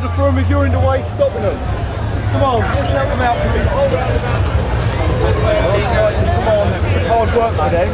harder for them if you're in the way stopping them. Come on, let's help them out, please. Come on, it's hard work for them.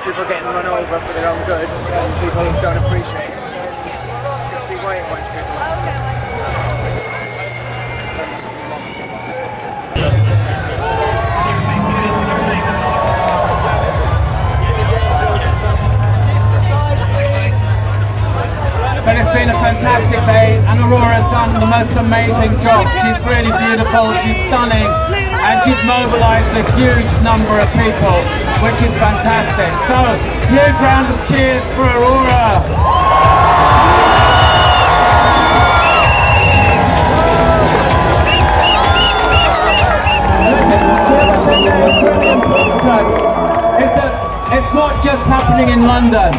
People getting run over for their own good, and people don't appreciate it. You can see why it won't people. But it's been a fantastic day, and Aurora's done the most amazing job. She's really beautiful, she's stunning, and she's mobilised a huge number of people, which is fantastic. So, huge round of cheers for Aurora. It's not just happening in London.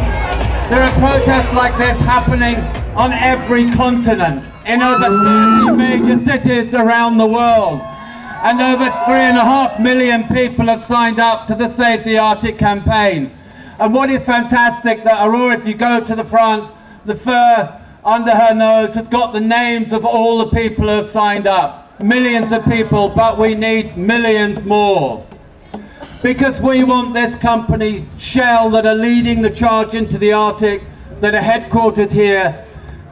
There are protests like this happening on every continent, in over 30 major cities around the world. And over 3.5 million people have signed up to the Save the Arctic campaign. And what is fantastic, that Aurora, if you go to the front, the fur under her nose has got the names of all the people who have signed up. Millions of people, but we need millions more. Because we want this company, Shell, that are leading the charge into the Arctic, that are headquartered here,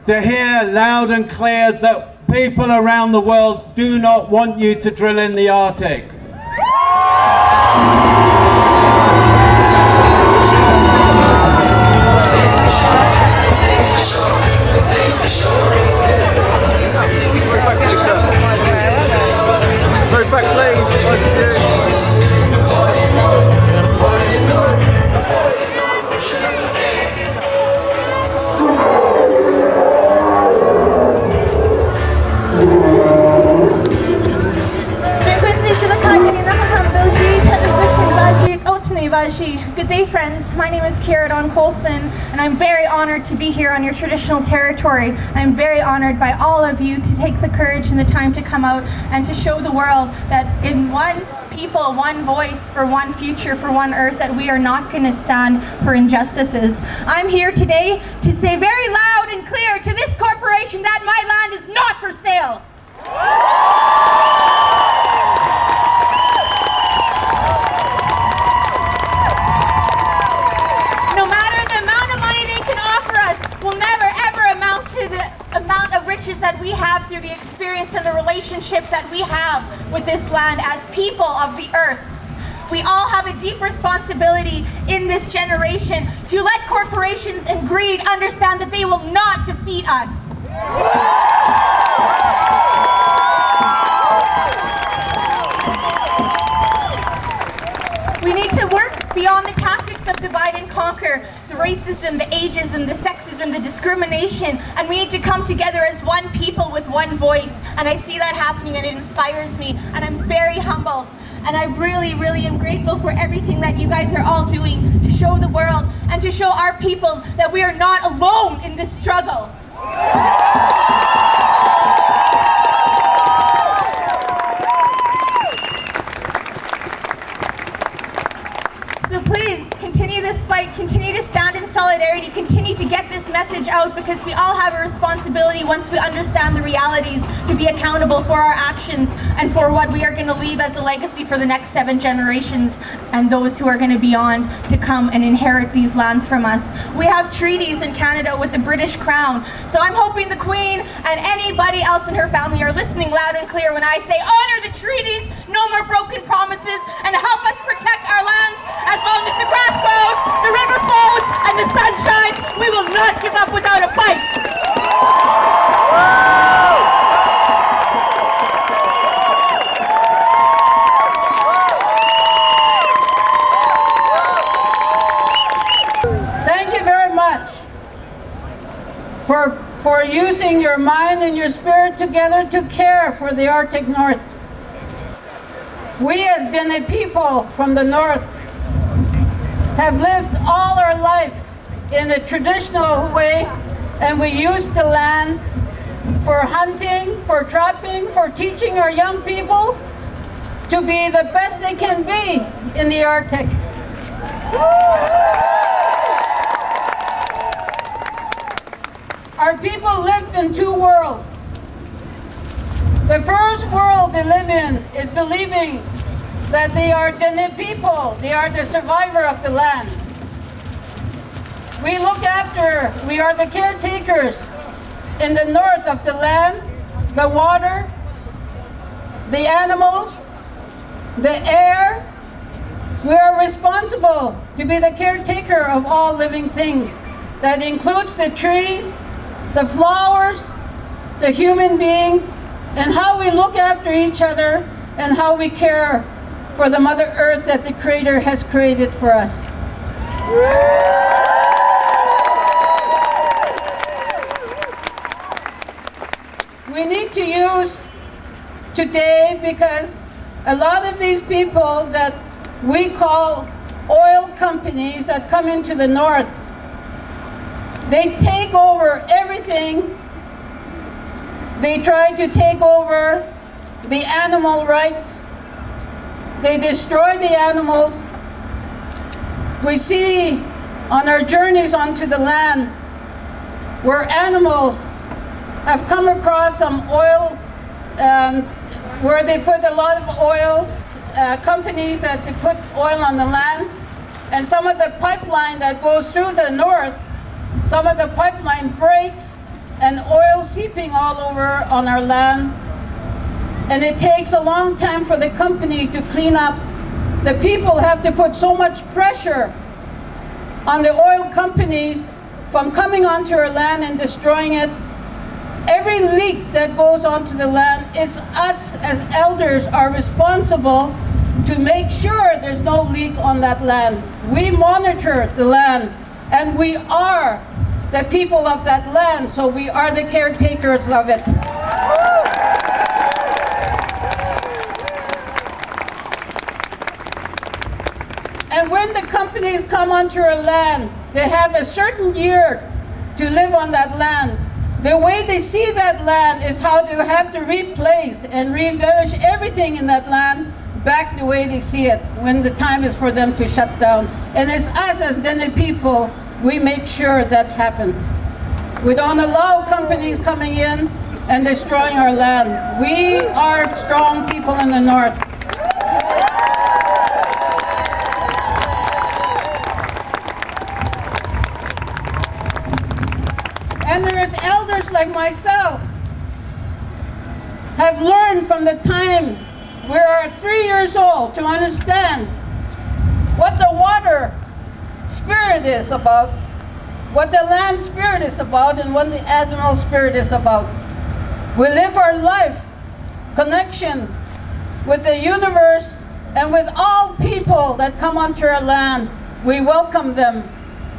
to hear loud and clear that people around the world do not want you to drill in the Arctic. Good day, friends. My name is Kira Colson, and I'm very honored to be here on your traditional territory. I'm very honored by all of you to take the courage and the time to come out and to show the world that in one people, one voice, for one future, for one earth, that we are not going to stand for injustices. I'm here today to say very loud and clear to this corporation that my land is not for sale. That we have through the experience and the relationship that we have with this land as people of the earth. We all have a deep responsibility in this generation to let corporations and greed understand that they will not defeat us. We need to work beyond the tactics of divide and conquer, the racism, the ageism, the sexism, the discrimination, and we need to come together as one people with one voice. And I see that happening, and it inspires me, and I'm very humbled. And I really, really am grateful for everything that you guys are all doing to show the world and to show our people that we are not alone in this struggle. So please, continue this fight, continue to stand in solidarity, continue to get this message out, because we all have a responsibility, once we understand the realities, to be accountable for our actions and for what we are going to leave as a legacy for the next 7 generations and those who are going to be on to come and inherit these lands from us. We have treaties in Canada with the British Crown, so I'm hoping the Queen and anybody else in her family are listening loud and clear when I say honor the treaties, no more broken promises, and help us protect putting your mind and your spirit together to care for the Arctic North. We as Dene people from the North have lived all our life in a traditional way, and we use the land for hunting, for trapping, for teaching our young people to be the best they can be in the Arctic. Our people live in two worlds. The first world they live in is believing that they are Dene people, they are the survivor of the land. We look after, we are the caretakers in the north of the land, the water, the animals, the air. We are responsible to be the caretaker of all living things. That includes the trees, the flowers, the human beings, and how we look after each other and how we care for the Mother Earth that the Creator has created for us. We need to use today, because a lot of these people that we call oil companies that come into the north, they take over everything. They try to take over the animal rights. They destroy the animals. We see on our journeys onto the land where animals have come across some oil, where they put a lot of oil, companies that they put oil on the land, and some of the pipeline that goes through the north, some of the pipeline breaks and oil seeping all over on our land. And it takes a long time for the company to clean up. The people have to put so much pressure on the oil companies from coming onto our land and destroying it. Every leak that goes onto the land, it's us as elders are responsible to make sure there's no leak on that land. We monitor the land, and we are the people of that land, so we are the caretakers of it. And when the companies come onto our land, they have a certain year to live on that land. The way they see that land is how they have to replace and re-embellish everything in that land back the way they see it when the time is for them to shut down. And it's us as Dene people, we make sure that happens. We don't allow companies coming in and destroying our land. We are strong people in the north. And there is elders like myself have learned from the time we are 3 years old to understand what the water spirit is about, what the land spirit is about, and what the animal spirit is about. We live our life connection with the universe and with all people that come onto our land. We welcome them,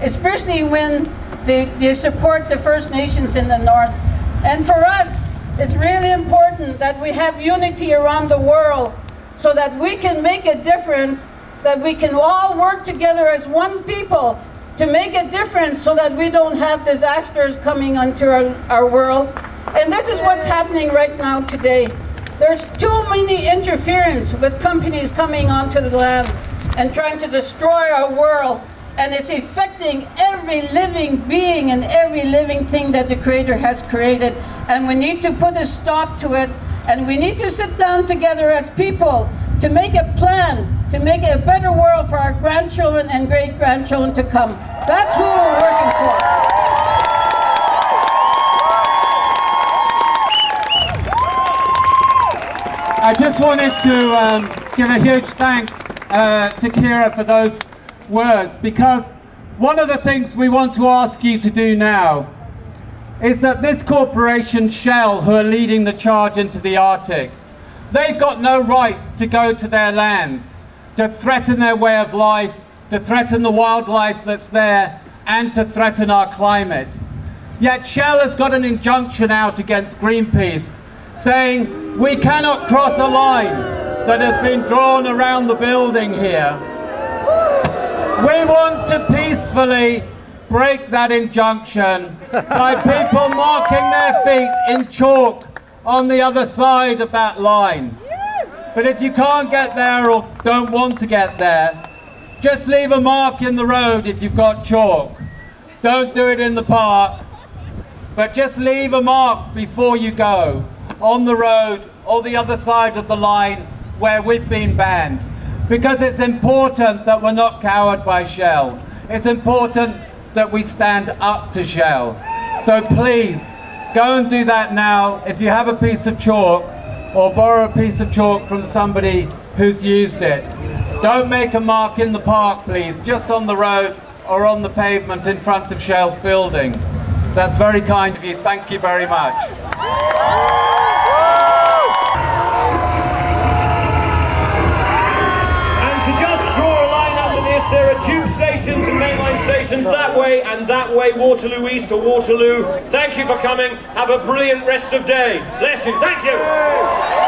especially when they support the First Nations in the north. And for us, it's really important that we have unity around the world so that we can make a difference, that we can all work together as one people to make a difference so that we don't have disasters coming onto our world. And this is what's happening right now today. There's too many interference with companies coming onto the land and trying to destroy our world. And it's affecting every living being and every living thing that the Creator has created. And we need to put a stop to it. And we need to sit down together as people to make a plan, to make a better world for our grandchildren and great-grandchildren to come. That's who we're working for. I just wanted to give a huge thank to Kira for those words, because one of the things we want to ask you to do now is that this corporation Shell, who are leading the charge into the Arctic, they've got no right to go to their lands, to threaten their way of life, to threaten the wildlife that's there, and to threaten our climate. Yet Shell has got an injunction out against Greenpeace saying we cannot cross a line that has been drawn around the building here. We want to peacefully break that injunction by people marking their feet in chalk on the other side of that line. But if you can't get there or don't want to get there, just leave a mark in the road if you've got chalk. Don't do it in the park, but just leave a mark before you go on the road or the other side of the line where we've been banned. Because it's important that we're not cowed by Shell. It's important that we stand up to Shell. So please, go and do that now. If you have a piece of chalk, or borrow a piece of chalk from somebody who's used it. Don't make a mark in the park, please, just on the road or on the pavement in front of Shell's building. That's very kind of you. Thank you very much. And to just draw a line under this, there are tube stations and mainline stations that way and that way, Waterloo East or Waterloo. Thank you for coming. Have a brilliant rest of day. Bless you. Thank you.